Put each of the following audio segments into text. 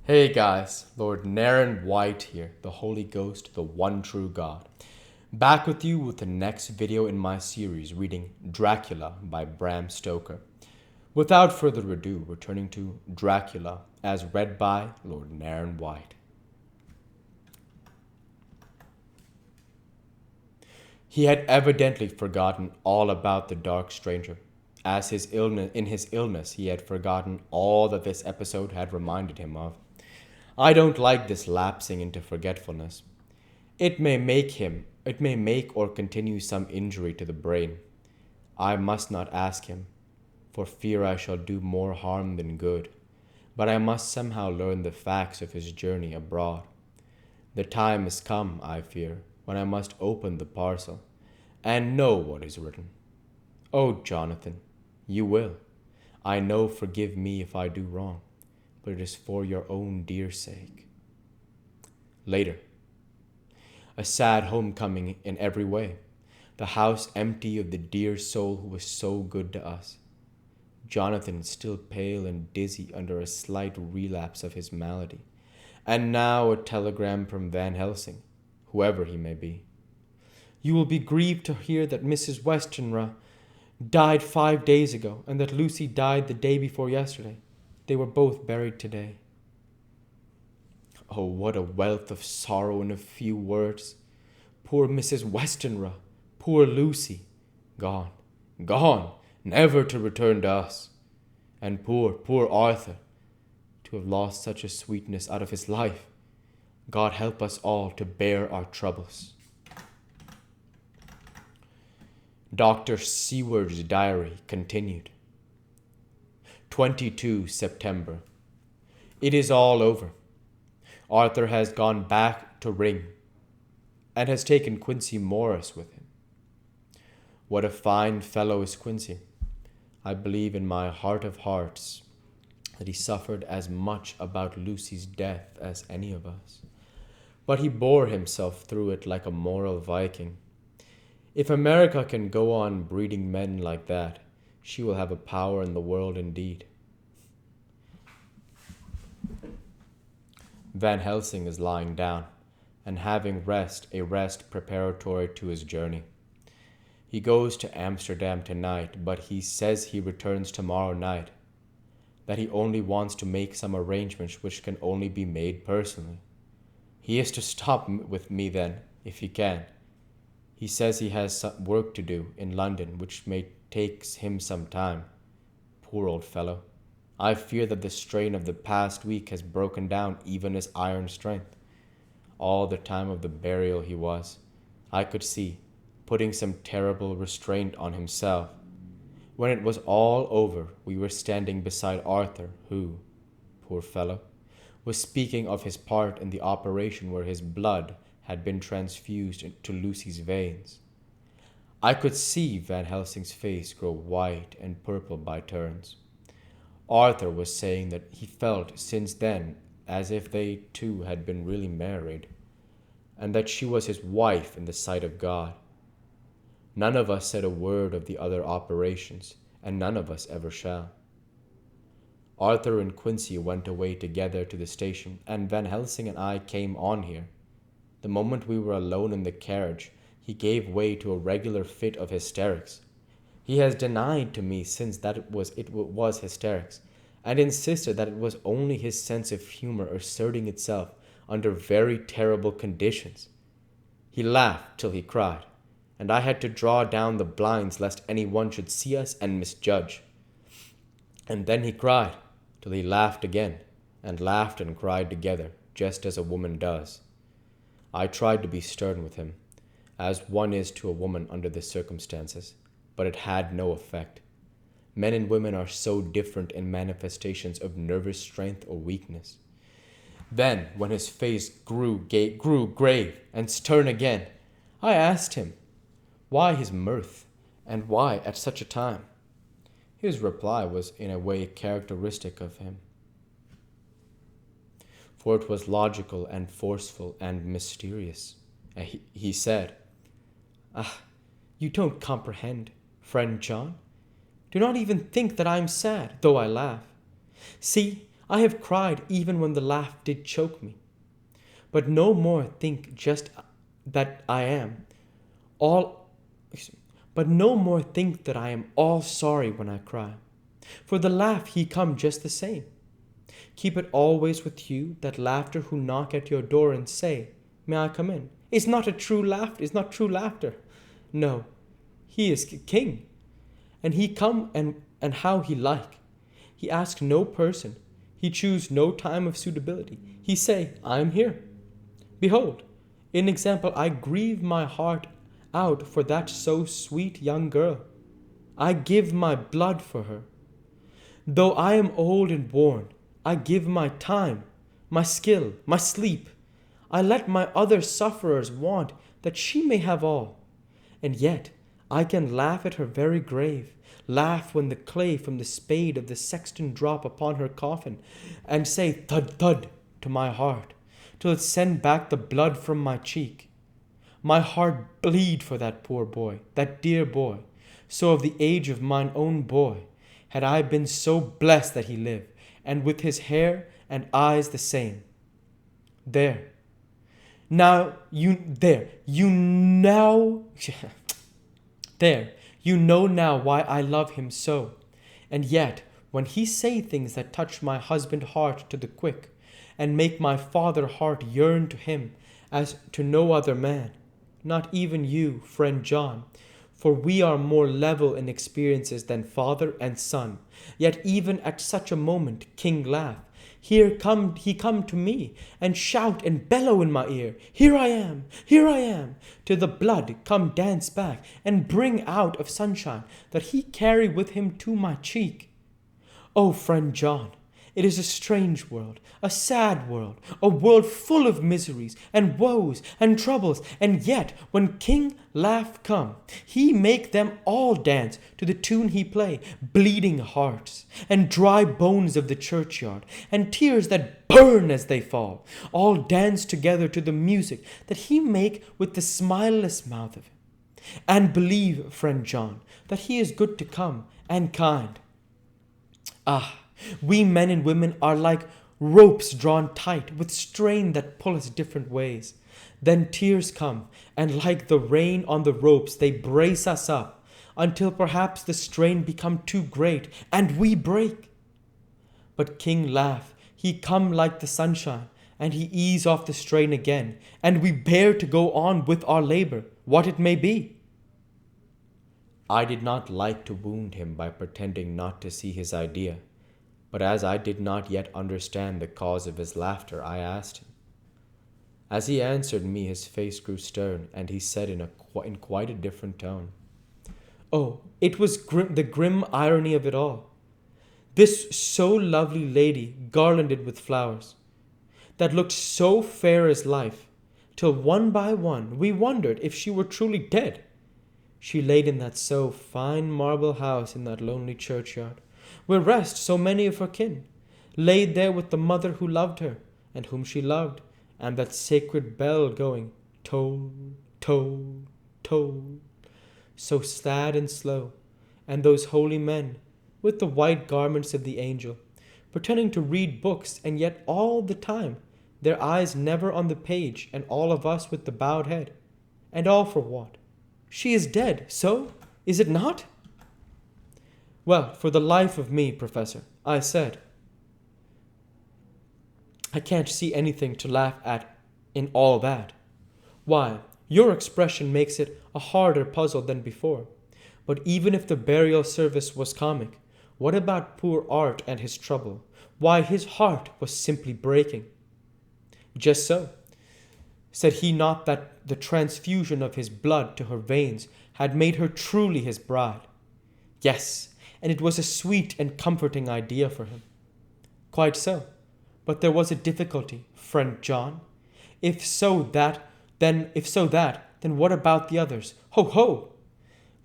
Hey guys, Lord Naren White here, the Holy Ghost, the one true God. Back with you with the next video in my series reading Dracula by Bram Stoker. Without further ado, returning to Dracula as read by Lord Naren White. He had evidently forgotten all about the dark stranger. As in his illness, he had forgotten all that this episode had reminded him of. I don't like this lapsing into forgetfulness. It may make or continue some injury to the brain. I must not ask him, for fear I shall do more harm than good. But I must somehow learn the facts of his journey abroad. The time is come, I fear, when I must open the parcel and know what is written. Oh, Jonathan, you will, I know, forgive me if I do wrong, but it is for your own dear sake. Later. A sad homecoming in every way. The house empty of the dear soul who was so good to us. Jonathan still pale and dizzy under a slight relapse of his malady. And now a telegram from Van Helsing, whoever he may be. You will be grieved to hear that Mrs. Westenra died 5 days ago, and that Lucy died the day before yesterday. They were both buried today. Oh, what a wealth of sorrow in a few words. Poor Mrs. Westenra, poor Lucy, gone, gone, never to return to us. And poor Arthur, to have lost such a sweetness out of his life. God help us all to bear our troubles. Dr. Seward's diary continued. 22 September. It is all over. Arthur has gone back to Ring and has taken Quincy Morris with him. What a fine fellow is Quincy. I believe in my heart of hearts that he suffered as much about Lucy's death as any of us. But he bore himself through it like a moral Viking. If America can go on breeding men like that, she will have a power in the world indeed. Van Helsing is lying down and having a rest preparatory to his journey. He goes to Amsterdam tonight, but he says he returns tomorrow night, that he only wants to make some arrangements which can only be made personally. He is to stop with me then, if he can. He says he has some work to do in London which may take him some time. Poor old fellow. I fear that the strain of the past week has broken down even his iron strength. All the time of the burial he was, I could see, putting some terrible restraint on himself. When it was all over, we were standing beside Arthur, who, poor fellow, was speaking of his part in the operation where his blood had been transfused to Lucy's veins. I could see Van Helsing's face grow white and purple by turns. Arthur was saying that he felt since then as if they two had been really married, and that she was his wife in the sight of God. None of us said a word of the other operations, and none of us ever shall. Arthur and Quincy went away together to the station, and Van Helsing and I came on here. The moment we were alone in the carriage, he gave way to a regular fit of hysterics. He has denied to me since that it was hysterics, and insisted that it was only his sense of humor asserting itself under very terrible conditions. He laughed till he cried, and I had to draw down the blinds lest anyone should see us and misjudge. And then he cried till he laughed again, and laughed and cried together, just as a woman does. I tried to be stern with him, as one is to a woman under the circumstances, but it had no effect. Men and women are so different in manifestations of nervous strength or weakness. Then, when his face grew grave and stern again, I asked him, why his mirth, and why at such a time? His reply was in a way characteristic of him, for it was logical and forceful and mysterious. He said, "Ah, you don't comprehend, friend John. Do not even think that I am sad, though I laugh. See, I have cried even when the laugh did choke me. But no more think just that I am all but no more think that I am all sorry when I cry. For the laugh he come just the same. Keep it always with you, that laughter who knock at your door and say, "May I come in?" It's not a true laughter, it's not true laughter. No, he is king. And he come and how he like. He ask no person. He choose no time of suitability. He say, "I am here." Behold, in example, I grieve my heart out for that so sweet young girl. I give my blood for her. Though I am old and worn, I give my time, my skill, my sleep. I let my other sufferers want that she may have all. And yet I can laugh at her very grave, laugh when the clay from the spade of the sexton drop upon her coffin, and say thud thud to my heart, till it send back the blood from my cheek. My heart bleed for that poor boy, that dear boy, so of the age of mine own boy, had I been so blessed that he live, and with his hair and eyes the same. There. Now you there. You now there. You know now why I love him so. And yet, when he say things that touch my husband heart to the quick, and make my father heart yearn to him as to no other man, not even you, friend John, for we are more level in experiences than father and son. Yet even at such a moment, king laugh. He come to me, and shout and bellow in my ear, here I am, till the blood come dance back, and bring out of sunshine that he carry with him to my cheek. O friend John, it is a strange world, a sad world, a world full of miseries and woes and troubles, and yet when King Laugh come, he make them all dance to the tune he play, bleeding hearts, and dry bones of the churchyard, and tears that burn as they fall, all dance together to the music that he make with the smileless mouth of him. And believe, friend John, that he is good to come, and kind. Ah, we men and women are like ropes drawn tight with strain that pull us different ways. Then tears come, and like the rain on the ropes, they brace us up, until perhaps the strain become too great, and we break. But King Laugh, he come like the sunshine, and he ease off the strain again, and we bear to go on with our labor, what it may be. I did not like to wound him by pretending not to see his idea. But as I did not yet understand the cause of his laughter, I asked him. As he answered me, his face grew stern, and he said in quite a different tone, "Oh, it was the grim irony of it all. This so lovely lady garlanded with flowers, that looked so fair as life, till one by one we wondered if she were truly dead. She laid in that so fine marble house in that lonely churchyard, where rest so many of her kin, laid there with the mother who loved her, and whom she loved, and that sacred bell going toll, toll, toll, so sad and slow, and those holy men, with the white garments of the angel, pretending to read books, and yet all the time their eyes never on the page, and all of us with the bowed head. And all for what? She is dead, so, is it not?" "Well, for the life of me, Professor," I said, "I can't see anything to laugh at in all that. Why, your expression makes it a harder puzzle than before. But even if the burial service was comic, what about poor Art and his trouble? Why, his heart was simply breaking." "Just so. Said he not that the transfusion of his blood to her veins had made her truly his bride?" "Yes, and it was a sweet and comforting idea for him." "Quite so. But there was a difficulty, friend John. If so that, then what about the others? Ho, ho!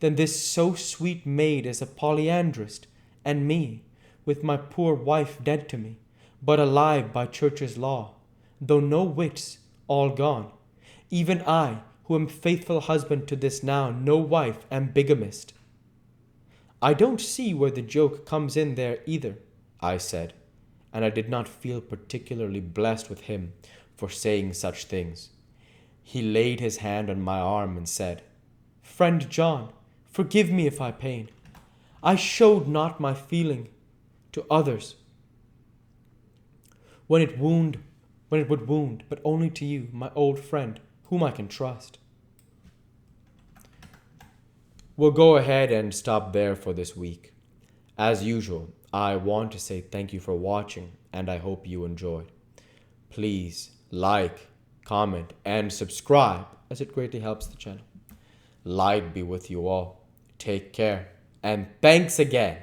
Then this so sweet maid is a polyandrist, and me, with my poor wife dead to me, but alive by church's law, though no wits, all gone. Even I, who am faithful husband to this now no wife, am bigamist." "I don't see where the joke comes in there either," I said, and I did not feel particularly blessed with him for saying such things. He laid his hand on my arm and said, "Friend John, forgive me if I pain. I showed not my feeling to others when it would wound, but only to you, my old friend, whom I can trust." We'll go ahead and stop there for this week. As usual, I want to say thank you for watching, and I hope you enjoyed. Please like, comment, and subscribe, as it greatly helps the channel. Light be with you all. Take care, and thanks again.